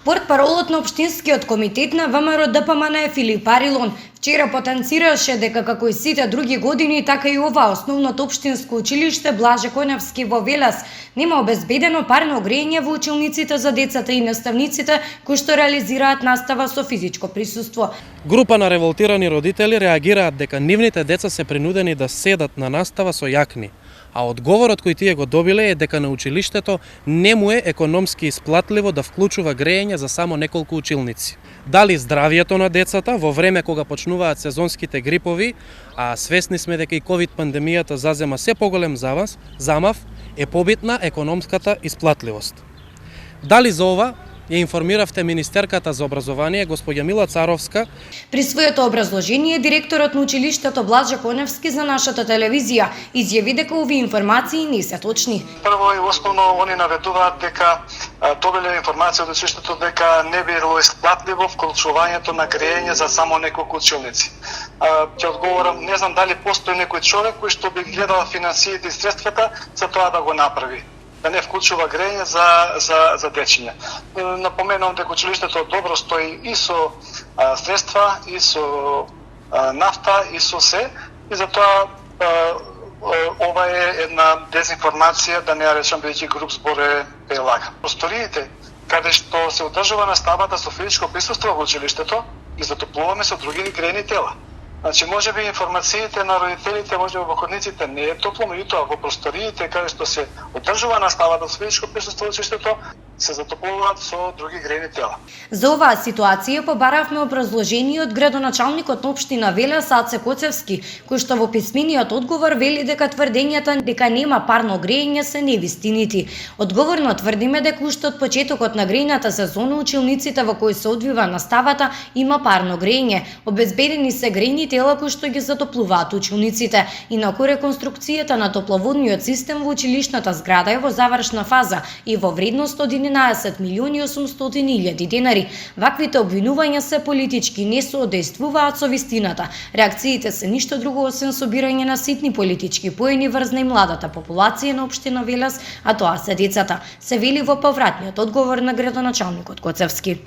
Портпаролот на Општинскиот комитет на ВМРО ДПМН Филип Арилон вчера потенцираше дека како и сите други години, така и ова основното општинско училиште Блаже Коневски во Велес нема обезбедено парно грејење во училниците за децата и наставниците кои што реализираат настава со физичко присуство. Група на револтирани родители реагираат дека нивните деца се принудени да седат на настава со јакни, а одговорот кој тие го добиле е дека на училиштето не му е економски исплатливо да вклучува грејење за само неколку училници. Дали здравието на децата во време кога почнуваат сезонските грипови, а свесни сме дека и ковид пандемијата зазема се поголем замав, е побитна економската исплатливост. Дали за ова ја информиравте министерката за образование, господја Мила Царовска. При своето образложение, директорот на училиштето Блаже Коневски за нашата телевизија изјави дека овие информации не се точни. Прво и основно они наведуваат дека добиле информација од училиштето дека не било исплатливо вклучувањето на грејење за само неколку училници. Ќе одговорам, не знам дали постои некој човек кој што би гледал финансиите и средствата за тоа да го направи, да не вклучува грејење за дечиња. Напоменувам дека училиштето добро стои и со средства, и со нафта, и со се, и затоа ова е една дезинформација, да не ја речам бидејќи груп збор е лага. Просториите каде што се одржува наставата со физичко присуство во училиштето ги затоплуваме со други грејни тела. Значи, може би информациите на родителите, може би во ходниците не е топло, меѓутоа во просториите каде што се одржува наставата со физичко присуство во училиштето се затоплуваат со други грејни тела. За оваа ситуација побаравме образложение од градоначалникот на општина Велес Аце Коцевски, кој што во писмениот одговор вели дека тврдењата дека нема парно грејење се невистинити. Одговорно тврдиме дека уште од почетокот на грејната сезона училниците во кои се одвива наставата има парно грејење. Обезбедени се грејни тела кои што ги затоплуваат училниците. Инаку реконструкцијата на топловодниот систем во училишната зграда е во завршна фаза и во вредност од 11.800.000 денари. Ваквите обвинувања се политички, не соодействуваат со вистината. Реакциите се ништо друго освен собирање на ситни политички поени врз најмладата популација на општина Велес, а тоа се децата, се вели во повратниот одговор на градоначалникот Коцевски.